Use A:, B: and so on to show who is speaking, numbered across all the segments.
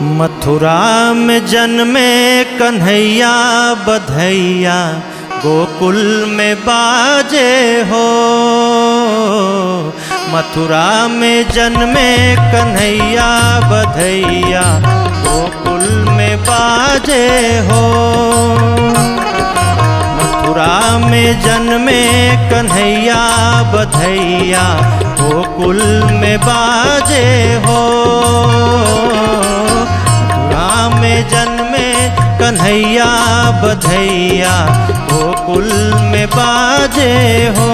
A: मथुरा में जन्मे कन्हैया बधैया, गोकुल में बाजे हो। मथुरा में जन्मे कन्हैया बधैया, गोकुल में बाजे हो। मथुरा में जन्मे कन्हैया बधैया, गोकुल में बाजे हो। मथुरा में जन्मे कन्हैया बधैया, गोकुल में बाजे हो।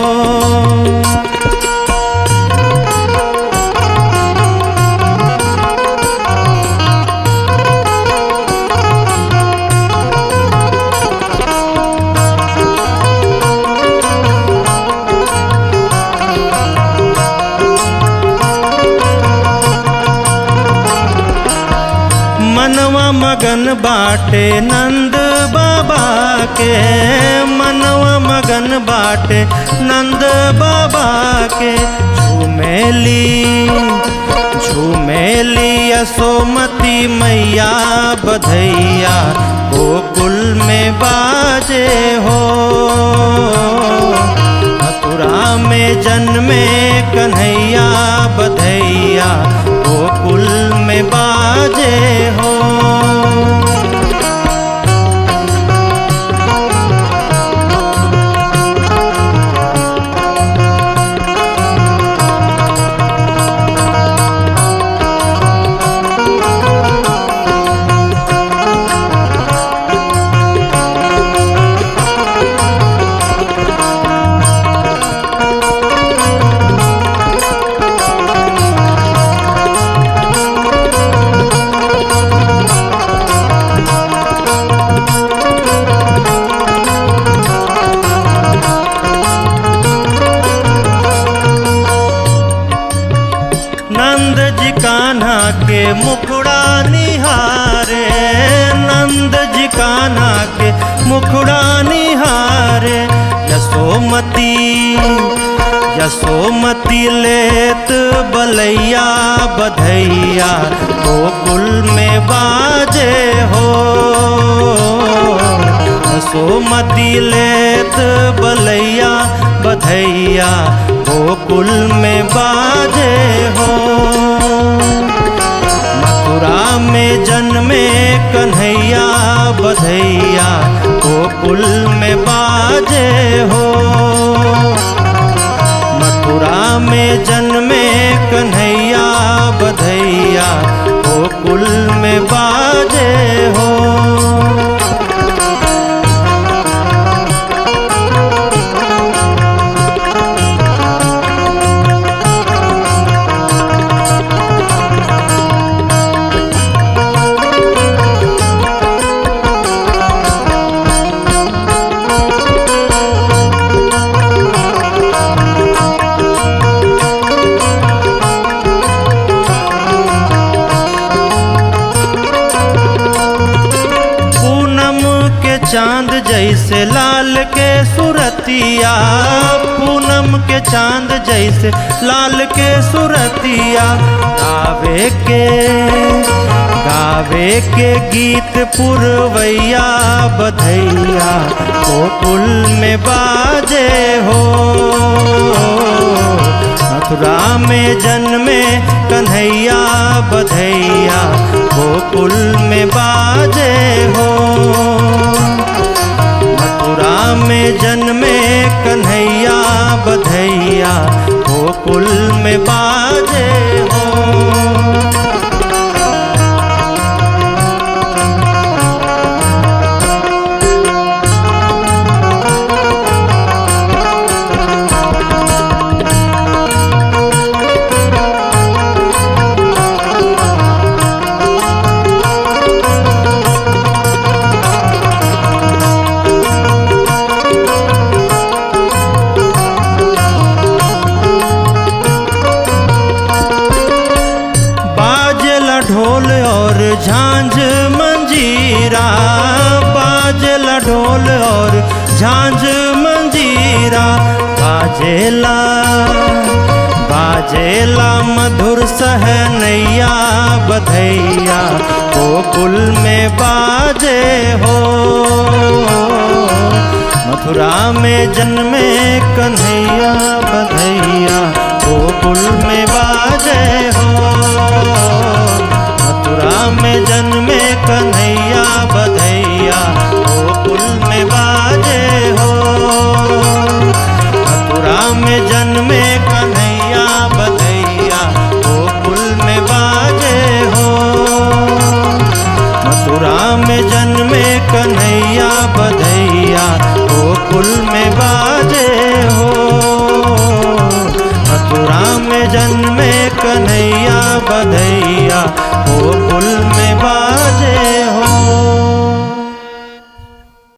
A: मनवा मगन बाटे नंद बाबा के, मनवा मगन बाटे नंद बाबा के। झूमेली यशोमती मैया बधैया, गोकुल में बाजे हो। मथुरा में जन्मे कन्हैया बधैया, गोकुल में बाजे हो। नंद जी कान्हा के मुखड़ा निहारे, नंद जी कान्हा के मुखड़ा निहारे। यशोमती लेत बलैया बधैया, गोकुल में बाजे हो। यशोमती लेत बलैया बधैया, गोकुल में बाजे हो। मथुरा में जन्मे कन्हैया बधैया, गोकुल में बाजे हो। मथुरा में जन्मे कन्हैया बधैया, गोकुल में बाजे हो। चांद जैसे लाल के सुरतिया, पूनम के चांद जैसे लाल के सुरतिया। गावे के गीत पुरवैया बधैया, गोकुल में बाजे हो। मथुरा में जन्मे कन्हैया बधैया, गोकुल में बाजे हो। मथुरा में जन्मे कन्हैया बधैया, गोकुल में बाजे हो। ढोल और झांझ मंजीरा, बाजेला ढोल और झांझ मंजीरा। बाजेला मधुर सहनैया बधैया, गोकुल में बाजे हो। मथुरा में जन्मे कन्हैया बधैया गोकुल में बाजे हो। मथुरा में जन्मे कन्हैया बधैया गोकुल में बाजे हो। मथुरा में जन्मे कन्हैया बधैया गोकुल में बाजे हो। मथुरा में जन्मे कन्हैया बधैया गोकुल में बाजे हो। मथुरा में जन्मे कन्हैया बधैया